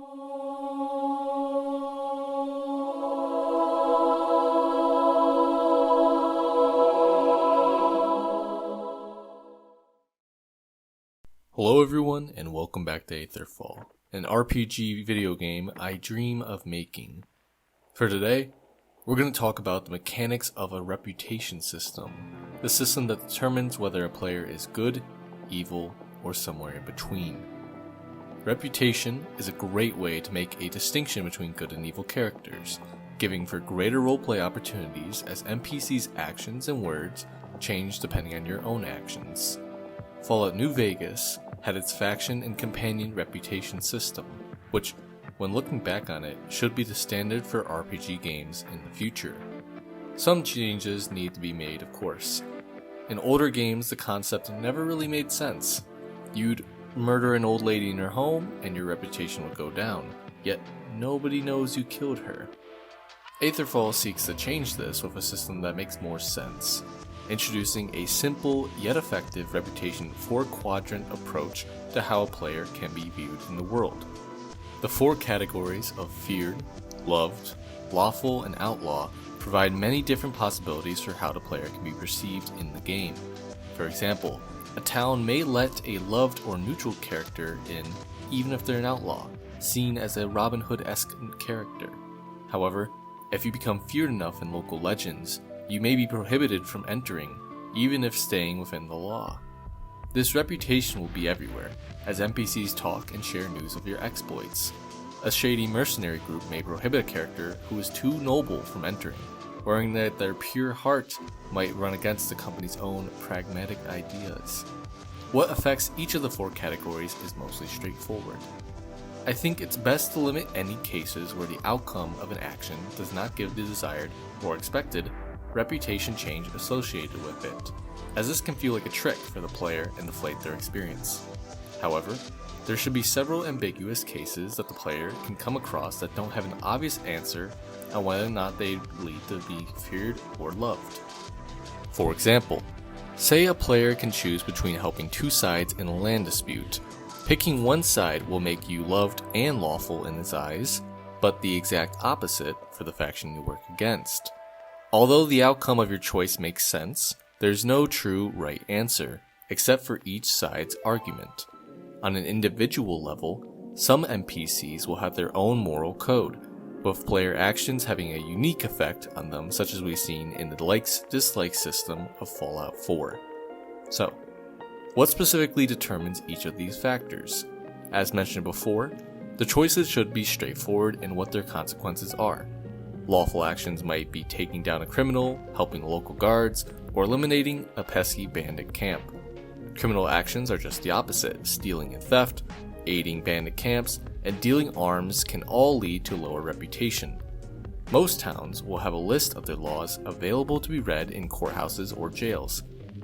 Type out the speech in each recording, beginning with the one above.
Hello everyone, and welcome back to Aetherfall, an RPG video game I dream of making. For today, we're going to talk about the mechanics of a reputation system, the system that determines whether a player is good, evil, or somewhere in between. Reputation is a great way to make a distinction between good and evil characters, giving for greater roleplay opportunities as NPCs' actions and words change depending on your own actions. Fallout New Vegas had its faction and companion reputation system, which, when looking back on it, should be the standard for RPG games in the future. Some changes need to be made, of course. In older games, the concept never really made sense. You'd murder an old lady in her home, and your reputation would go down, yet nobody knows you killed her. Aetherfall seeks to change this with a system that makes more sense, introducing a simple yet effective reputation 4-quadrant approach to how a player can be viewed in the world. The 4 categories of feared, loved, lawful, and outlaw provide many different possibilities for how the player can be perceived in the game. For example, a town may let a loved or neutral character in even if they're an outlaw, seen as a Robin Hood-esque character. However, if you become feared enough in local legends, you may be prohibited from entering, even if staying within the law. This reputation will be everywhere, as NPCs talk and share news of your exploits. A shady mercenary group may prohibit a character who is too noble from entering, worrying that their pure heart might run against the company's own pragmatic ideas. What affects each of the 4 categories is mostly straightforward. I think it's best to limit any cases where the outcome of an action does not give the desired or expected reputation change associated with it, as this can feel like a trick for the player and deflate their experience. However, there should be several ambiguous cases that the player can come across that don't have an obvious answer on whether or not they lead to be feared or loved. For example, say a player can choose between helping 2 sides in a land dispute. Picking one side will make you loved and lawful in his eyes, but the exact opposite for the faction you work against. Although the outcome of your choice makes sense, there's no true right answer, except for each side's argument. On an individual level, some NPCs will have their own moral code, with player actions having a unique effect on them, such as we've seen in the likes-dislike system of Fallout 4. So, what specifically determines each of these factors? As mentioned before, the choices should be straightforward in what their consequences are. Lawful actions might be taking down a criminal, helping local guards, or eliminating a pesky bandit camp. Criminal actions are just the opposite. Stealing and theft, aiding bandit camps, and dealing arms can all lead to lower reputation. Most towns will have a list of their laws available to be read in courthouses or jails,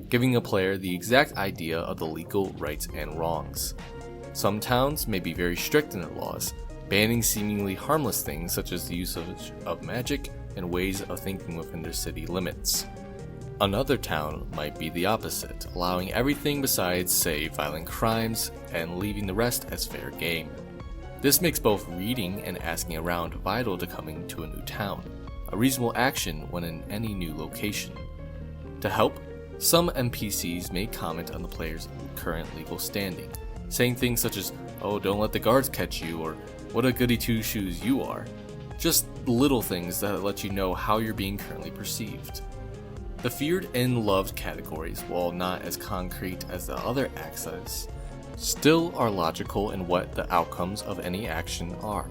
giving a player the exact idea of the legal rights and wrongs. Some towns may be very strict in their laws, banning seemingly harmless things such as the usage of magic and ways of thinking within their city limits. Another town might be the opposite, allowing everything besides, say, violent crimes and leaving the rest as fair game. This makes both reading and asking around vital to coming to a new town, a reasonable action when in any new location. To help, some NPCs may comment on the player's current legal standing, saying things such as, "Oh, don't let the guards catch you," or "What a goody two-shoes you are." Just little things that let you know how you're being currently perceived. The feared and loved categories, while not as concrete as the other axes, still are logical in what the outcomes of any action are.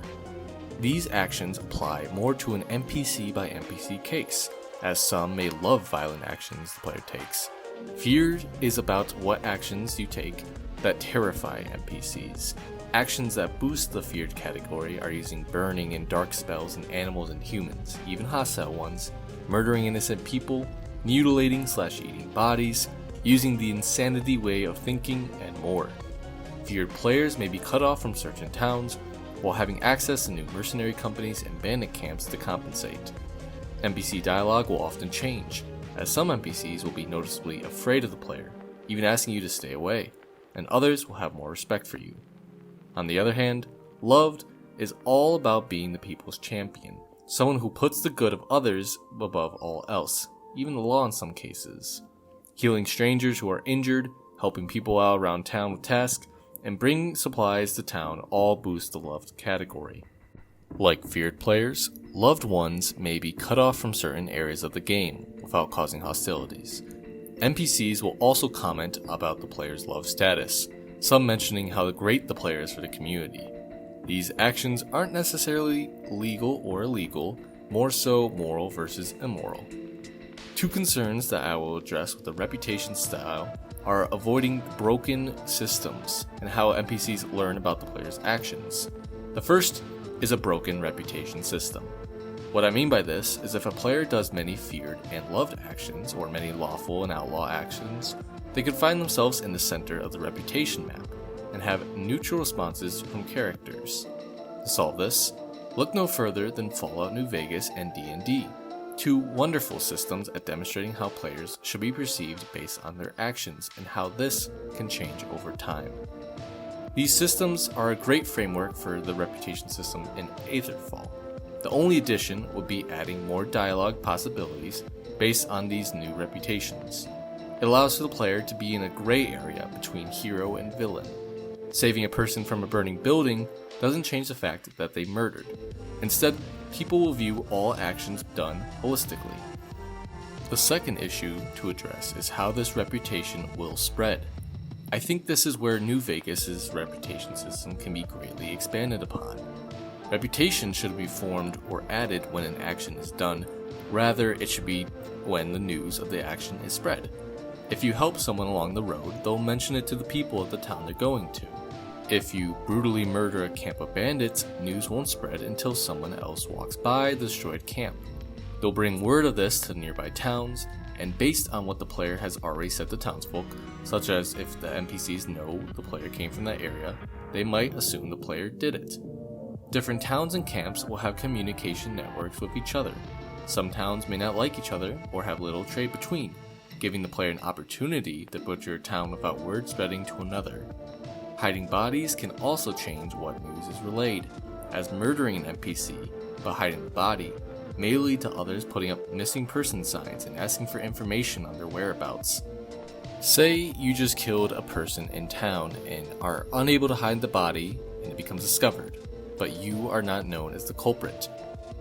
These actions apply more to an NPC by NPC case, as some may love violent actions the player takes. Feared is about what actions you take that terrify NPCs. Actions that boost the feared category are using burning and dark spells in animals and humans, even hostile ones, murdering innocent people, mutilating/eating bodies, using the insanity way of thinking, and more. Feared players may be cut off from certain towns, while having access to new mercenary companies and bandit camps to compensate. NPC dialogue will often change, as some NPCs will be noticeably afraid of the player, even asking you to stay away, and others will have more respect for you. On the other hand, loved is all about being the people's champion, someone who puts the good of others above all else, even the law in some cases. Healing strangers who are injured, helping people out around town with tasks, and bringing supplies to town all boost the loved category. Like feared players, loved ones may be cut off from certain areas of the game without causing hostilities. NPCs will also comment about the player's love status, some mentioning how great the player is for the community. These actions aren't necessarily legal or illegal, more so moral versus immoral. Two concerns that I will address with the reputation style are avoiding broken systems and how NPCs learn about the player's actions. The first is a broken reputation system. What I mean by this is if a player does many feared and loved actions, or many lawful and outlaw actions, they could find themselves in the center of the reputation map and have neutral responses from characters. To solve this, look no further than Fallout New Vegas and D&D, two wonderful systems at demonstrating how players should be perceived based on their actions and how this can change over time. These systems are a great framework for the reputation system in Aetherfall. The only addition would be adding more dialogue possibilities based on these new reputations. It allows for the player to be in a gray area between hero and villain. Saving a person from a burning building doesn't change the fact that they murdered. Instead, people will view all actions done holistically. The second issue to address is how this reputation will spread. I think this is where New Vegas' reputation system can be greatly expanded upon. Reputation should be formed or added when an action is done, rather it should be when the news of the action is spread. If you help someone along the road, they'll mention it to the people of the town they're going to. If you brutally murder a camp of bandits, news won't spread until someone else walks by the destroyed camp. They'll bring word of this to nearby towns, and based on what the player has already said to townsfolk, such as if the NPCs know the player came from that area, they might assume the player did it. Different towns and camps will have communication networks with each other. Some towns may not like each other or have little trade between, giving the player an opportunity to butcher a town without word spreading to another. Hiding bodies can also change what news is relayed, as murdering an NPC, but hiding the body, may lead to others putting up missing person signs and asking for information on their whereabouts. Say you just killed a person in town and are unable to hide the body and it becomes discovered, but you are not known as the culprit.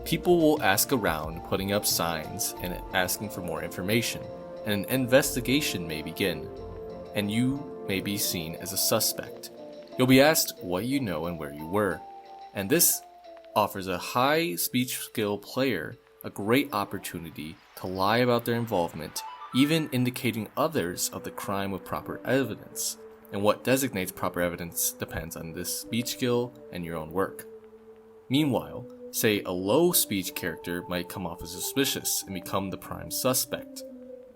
People will ask around, putting up signs and asking for more information, and an investigation may begin, and you may be seen as a suspect. You'll be asked what you know and where you were, and this offers a high speech skill player a great opportunity to lie about their involvement, even indicating others of the crime with proper evidence. And what designates proper evidence depends on this speech skill and your own work. Meanwhile, say a low speech character might come off as suspicious and become the prime suspect.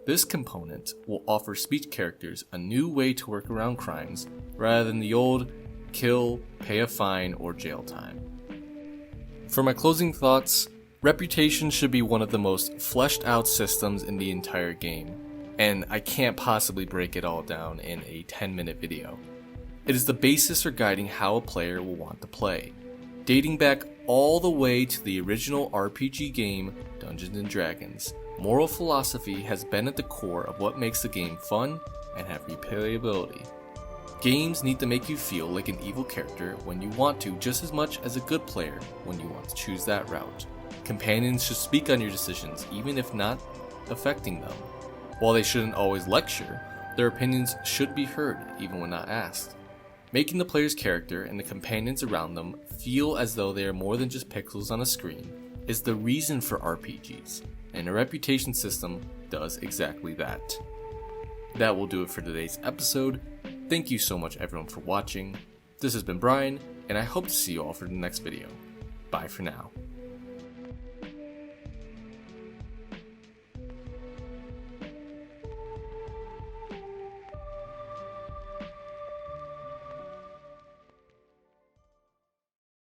This component will offer speech characters a new way to work around crimes rather than the old kill, pay a fine, or jail time. For my closing thoughts, reputation should be one of the most fleshed out systems in the entire game, and I can't possibly break it all down in a 10-minute video. It is the basis for guiding how a player will want to play, dating back all the way to the original RPG game Dungeons & Dragons. Moral philosophy has been at the core of what makes the game fun and have replayability. Games need to make you feel like an evil character when you want to just as much as a good player when you want to choose that route. Companions should speak on your decisions even if not affecting them. While they shouldn't always lecture, their opinions should be heard even when not asked. Making the player's character and the companions around them feel as though they are more than just pixels on a screen is the reason for RPGs, and a reputation system does exactly that. That will do it for today's episode. Thank you so much everyone for watching. This has been Brian, and I hope to see you all for the next video. Bye for now.